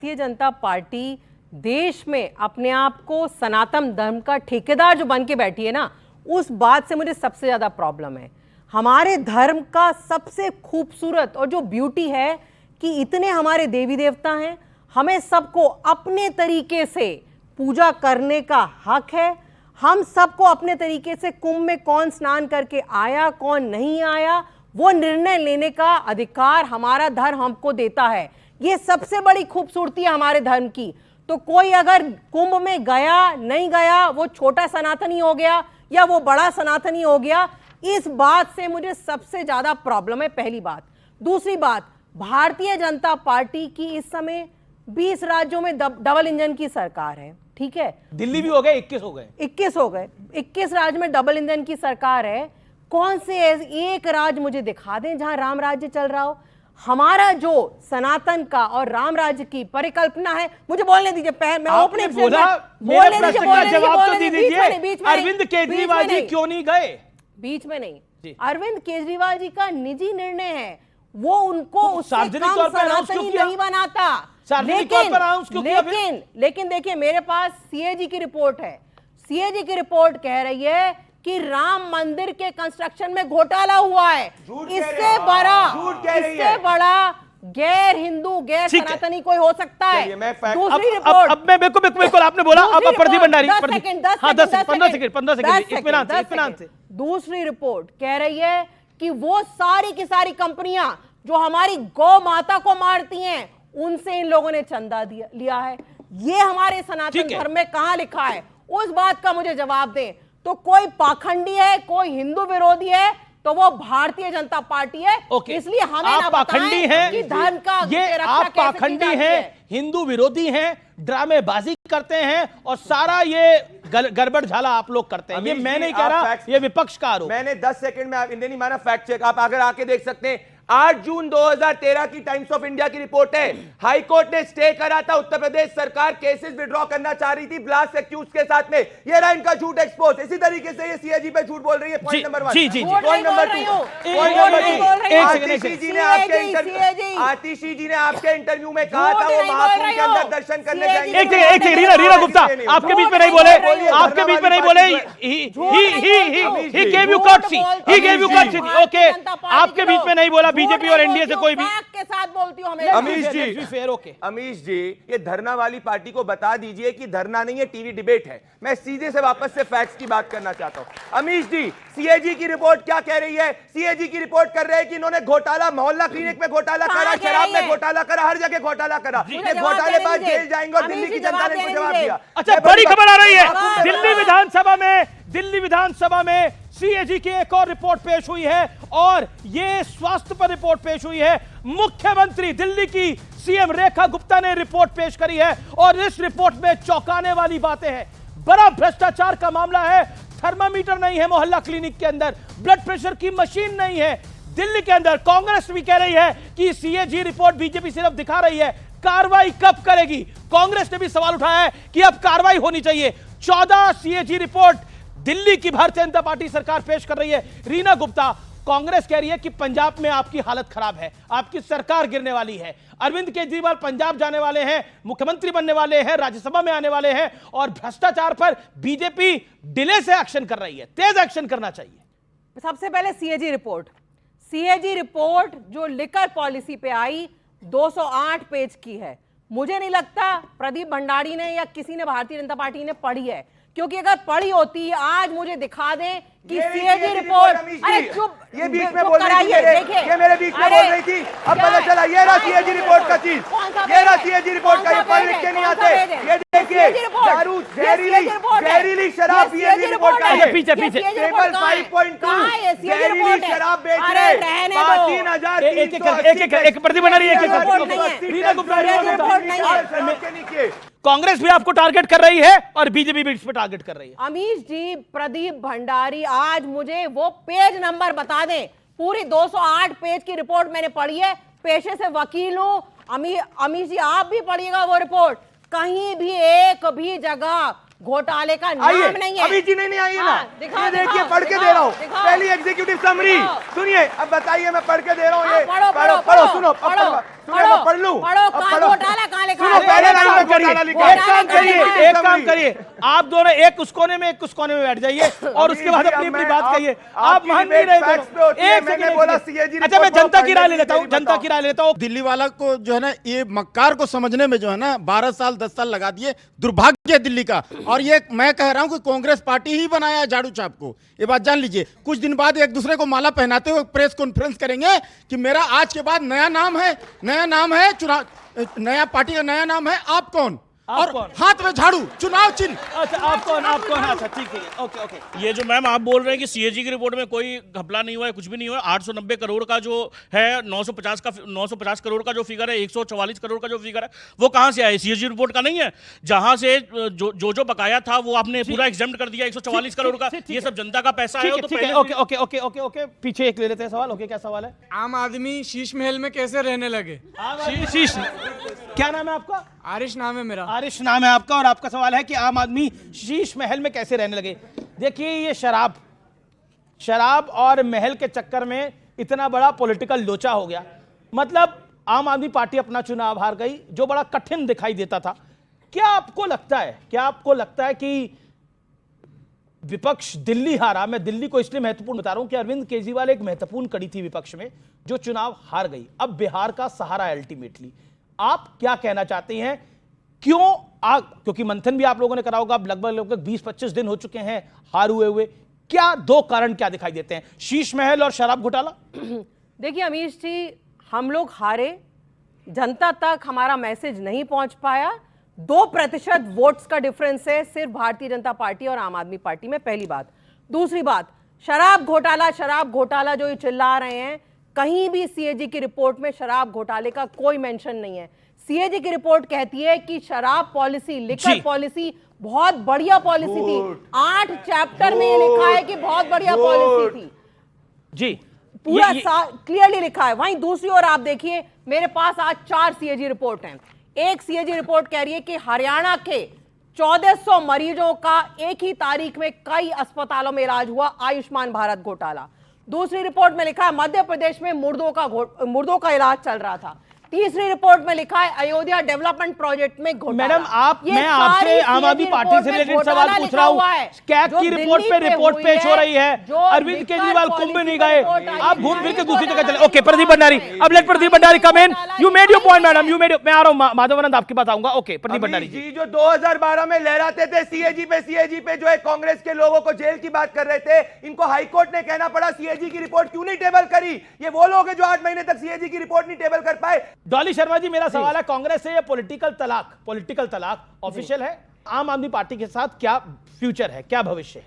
Bharatiya Janata party देश में अपने आप को सनातन धर्म का ठेकेदार जो बन के बैठी है ना, उस बात से मुझे सबसे ज्यादा प्रॉब्लम है। हमारे धर्म का सबसे खूबसूरत और जो ब्यूटी है कि इतने हमारे देवी देवता हैं, हमें सबको अपने तरीके से पूजा करने का हक है। हम सबको अपने तरीके से कुंभ में कौन स्नान करके आया, कौन नहीं आया, वो निर्णय लेने का अधिकार हमारा धर्म हमको देता है। ये सबसे बड़ी खूबसूरती है हमारे धर्म की। तो कोई अगर कुंभ में गया नहीं गया, वो छोटा सनातनी हो गया या वो बड़ा सनातनी हो गया, इस बात से मुझे सबसे ज्यादा प्रॉब्लम है, पहली बात। दूसरी बात, भारतीय जनता पार्टी की इस समय 20 राज्यों में डबल इंजन की सरकार है, ठीक है। दिल्ली भी हो गए, 21 हो गए, 21 हो गए, 21 राज्य में डबल इंजन की सरकार है। कौन से एक राज्य मुझे दिखा दें जहां राम राज्य चल रहा हो। हमारा जो सनातन का और राम राज्य की परिकल्पना है, मुझे बोलने दीजिए। मैं आपने बोला, मेरे प्रश्न का जवाब तो दीजिए। अरविंद केजरीवाल जी क्यों नहीं गए? बीच में नहीं, अरविंद केजरीवाल जी का निजी निर्णय है, वो उनको उससे सार्वजनिक कम सनातनी नहीं बनाता। लेकिन देखिए, मेरे पास सीएजी की रिपोर्ट है। सीएजी की रिपोर्ट कह रही है कि राम मंदिर के कंस्ट्रक्शन में घोटाला हुआ है। इससे बड़ा गैर हिंदू, गैर सनातनी कोई हो सकता है? दूसरी रिपोर्ट, अब मैं बिल्कुल आपने बोला, अब प्रदीप भंडारी, 15 सेकंड से। दूसरी रिपोर्ट कह रही है कि वो सारी की सारी कंपनियां जो हमारी गौ माता को मारती हैं, उनसे इन लोगों ने चंदा लिया है। ये हमारे सनातन धर्म में कहां लिखा है? उस बात का मुझे जवाब दें। तो कोई पाखंडी है, कोई हिंदू विरोधी है, तो वो भारतीय जनता पार्टी है। इसलिए हमें आप पाखंडी हैं कि धर्म का ये आप पाखंडी हैं, हिंदू विरोधी हैं, ड्रामेबाजी करते हैं और सारा ये गड़बड़ झाला आप लोग करते हैं। ये मैं नहीं कह रहा, ये विपक्ष का आरोप। मैंने 10 सेकंड में आप नहीं माना फैक्ट चेक, आप अगर आके देख सकते हैं। 8 जून 2013 की टाइम्स ऑफ इंडिया की रिपोर्ट है। हाई कोर्ट ने स्टे करा था, उत्तर प्रदेश सरकार केसेस विड्रॉ करना चाह रही थी ब्लास्ट एक्यूज के साथ में। ये रहा इनका झूठ एक्सपोज। इसी तरीके से ये सीएजी पे झूठ बोल रही है। Point number 1। पॉइंट नंबर 2, आतिशी जी ने आपके इंटरव्यू में कहा था वो महाकुंभ के अंदर दर्शन करने जाएंगे। एक रीना गुप्ता, आपके बीच में नहीं बोले, आपके बीच में नहीं बोले। he gave you courtesy, okay, आपके बीच में नहीं बोला। बीजेपी और एनडीए से कोई भी के साथ बोलती हूं। अमीश जी, ये धरना वाली पार्टी को बता दीजिए कि धरना नहीं है, टीवी डिबेट है। मैं सीधे से वापस से फैक्ट्स की बात करना चाहता हूं। अमीश जी, सीएजी की रिपोर्ट क्या कह रही है? सीएजी की रिपोर्ट कर रहे हैं कि इन्होंने घोटाला, मोहल्ला क्लिनिक में घोटाला करा, शराब में घोटाला करा, हर जगह घोटाला करा। ये घोटालेबाज जेल जाएंगे और दिल्ली की जनता ने इनको जवाब दिया। अच्छा, बड़ी खबर आ रही है। दिल्ली विधानसभा में सीएजी की एक और रिपोर्ट पेश हुई है और ये स्वास्थ्य पर रिपोर्ट पेश हुई है। मुख्यमंत्री दिल्ली की सीएम रेखा गुप्ता ने रिपोर्ट पेश करी है और इस रिपोर्ट में चौंकाने वाली बातें हैं। बड़ा भ्रष्टाचार का मामला है। थर्मामीटर नहीं है मोहल्ला क्लिनिक के अंदर, ब्लड प्रेशर की मशीन नहीं है दिल्ली के अंदर। कांग्रेस भी कह रही है कि सीएजी रिपोर्ट बीजेपी सिर्फ दिखा रही है, कार्रवाई कब करेगी? कांग्रेस ने भी सवाल उठाया है कि अब कार्रवाई होनी चाहिए। 14 सीएजी रिपोर्ट दिल्ली की भारतीय जनता पार्टी सरकार पेश कर रही है। रीना गुप्ता, कांग्रेस कह रही है कि पंजाब में आपकी हालत खराब है, आपकी सरकार गिरने वाली है। अरविंद केजरीवाल पंजाब जाने वाले हैं, मुख्यमंत्री बनने वाले हैं, राज्यसभा में आने वाले हैं और भ्रष्टाचार पर बीजेपी डिले से एक्शन कर रही है, तेज एक्शन करना चाहिए। सबसे पहले सीएजी रिपोर्ट जो लिकर पॉलिसी पे आई, 208 पेज की है। मुझे नहीं लगता प्रदीप भंडारी ने या किसी ने भारतीय जनता पार्टी ने पढ़ी है, क्योंकि अगर पढ़ी होती, आज मुझे दिखा दें कि सीएजी रिपोर्ट। अरे चुप, ये बीच में बोल रही थी, ये मेरे बीच में बोल रही थी। अब पता चला ये रहा सीएजी रिपोर्ट का चीज, ये रहा सीएजी रिपोर्ट का। ये पढ़ लिख के नहीं आते। ये देखिए, दारू, जहरीली शराब सीएजी रिपोर्ट का है। पीछे टेबल 5.2 जहरीली शराब बेच रहे 3,300। एक प्रदीप भंडारी, कांग्रेस भी आपको टारगेट कर रही है और बीजेपी भी इस पर टारगेट कर रही है। अमीश जी, प्रदीप भंडारी आज मुझे वो पेज नंबर बता दें। पूरी 208 पेज की रिपोर्ट मैंने पढ़ी है, पेशे से वकील हूं। अमीश जी, आप भी पढ़िएगा वो रिपोर्ट। कहीं भी एक भी जगह घोटाले का नाम नहीं है। अभी जी नहीं आई है ना, ये देखिए पढ़ के दे रहा हूँ। पहली एग्जीक्यूटिव समरी सुनिए, अब बताइए, मैं पढ़ के दे रहा हूँ। ये पढ़ो, सुनो। सुनो, मैं पढ़ लूं। पढ़ो, अब कहाँ पढ़ो। घोटाला कहाँ लिखा सुनो, है? पहले एक नाम काम में करिए, घोटाला लिखा एक है। काम करिए, घोटाला एक काम करिए, आप दोनों एक उस कोने में एक उस कोने में बैठ जाइए और उसके बाद अमीर जी, अपनी अब अपनी मैं बात आप- कहिए। आप आपकी मान नहीं debate रहे facts पे होती है, एक मैंने सेकंड, बोला एक सेकंड। CAG अच्छा, मैं रिपोर्ट जनता की राय पढ़ने ले लेता हूँ, मेरी जनता बताओ। की राय लेता हूँ। दिल्ली वाला को जो है ना, ये मक्कार को समझने में जो है ना 12 साल 10 साल लगा दिए। दुर्भाग्य है दिल्ली का। और ये मैं कह रहा हूं कि कांग्रेस पार्टी ही बनाया है झाड़ू छाप को, ये बात जान लीजिए। कुछ दिन बाद एक दूसरे को माला पहनाते हुए प्रेस कॉन्फ्रेंस करेंगे कि मेरा आज के बाद नया नाम है चुनाव, नया पार्टी का नया नाम है आप कौन, और कौन? हाथ में झाड़ू, चुनाव चिन्ह। अच्छा, आप कौन अच्छा, ठीक है, ओके ओके। ये जो मैम आप बोल रहे हैं कि सीएजी की रिपोर्ट में कोई घपला नहीं हुआ है, कुछ भी नहीं हुआ है। 890 करोड़ का जो है 950 करोड़ का जो फिगर है, 144 करोड़ का जो फिगर है, वो कहां से आया? सीएजी रिपोर्ट का नहीं है? जहां से जो बकाया था वो आपने पूरा एग्जाम्प्ट कर दिया 144 करोड़ का। ठीक है। ये सब जनता का पैसा है, ठीक वो है, तो ठीक है, पहले okay okay okay okay okay. पीछे एक ले लेते हैं सवाल। ओके, क्या सवाल है? आम आदमी शीश महल में कैसे रहने लगे? शीश, क्या नाम है आपका? आरिश नाम है मेरा। आरिश नाम है आपका, और आपका सवाल है कि आम आदमी शीश महल में कैसे रहने लगे। देखिए, ये शराब और महल के चक्कर में इतना बड़ा पॉलिटिकल लोचा हो गया। मतलब आम आदमी पार्टी अपना चुनाव हार गई, जो बड़ा कठिन दिखाई देता था। क्या आपको लगता है कि विपक्ष दिल्ली हारा? मैं दिल्ली को इसलिए महत्वपूर्ण बता रहा हूं कि अरविंद केजरीवाल एक महत्वपूर्ण कड़ी थी विपक्ष में, जो चुनाव हार गई। अब बिहार का सहारा है अल्टीमेटली। आप क्या कहना चाहते हैं? क्योंकि मंथन भी आप लोगों ने करा होगा, अब लगभग 20-25 दिन हो चुके हैं हार हुए। क्या दो कारण क्या दिखाई देते हैं, शीश महल और शराब घोटाला? देखिए अमीश जी, हम लोग हारे, जनता तक हमारा मैसेज नहीं पहुंच पाया। 2% वोट्स का डिफरेंस है सिर्फ भारतीय जनता पार्टी और आम आदमी पार्टी में, पहली बात। दूसरी बात, शराब घोटाला जो ये चिल्ला रहे हैं, कहीं भी सीएजी की रिपोर्ट में शराब घोटाले का कोई मेंशन नहीं है। सीएजी की रिपोर्ट कहती है कि शराब पॉलिसी, लिकर पॉलिसी बहुत बढ़िया पॉलिसी थी। 8 चैप्टर में ये लिखा है कि बहुत बढ़िया पॉलिसी थी जी, पूरा क्लियरली लिखा है। वहीं दूसरी ओर आप देखिए, मेरे पास आज 4 सीएजी रिपोर्ट हैं। एक सीएजी रिपोर्ट कह रही है कि हरियाणा के 1400 मरीजों का एक ही तारीख में कई अस्पतालों में इलाज हुआ, आयुष्मान भारत घोटाला। दूसरी रिपोर्ट में लिखा है मध्य प्रदेश में मुर्दों का इलाज चल रहा था। तीसरी रिपोर्ट में लिखा है अयोध्या डेवलपमेंट प्रोजेक्ट में घोटाला। मैडम, मैं आपसे आम आदमी पार्टी से रिलेटेड सवाल पूछ रहा हूं। कैग की रिपोर्ट पे रिपोर्ट पेश हो रही है, अरविंद केजरीवाल कुंभ में नहीं गए, आप घूम फिर के दूसरी जगह चले। ओके, प्रदीप भंडारी, अब let Pradeep Bhandari come in. You made your point madam, मैं आ रहा हूं। माधवानंद आपके पास आऊंगा। ओके, प्रदीप भंडारी जी, जो 2012 में लहराते थे सीएजी पे जो है कांग्रेस के लोगों को जेल की बात कर रहे थे, इनको हाईकोर्ट ने कहना पड़ा सीएजी की रिपोर्ट क्यों नहीं टेबल करी। ये वो लोग हैं जो 8 महीने तक सीएजी की रिपोर्ट नहीं टेबल कर पाए। डॉली शर्मा जी, मेरा सवाल है, कांग्रेस से ये पॉलिटिकल तलाक ऑफिशियल है, आम आदमी पार्टी के साथ क्या फ्यूचर है, क्या भविष्य है?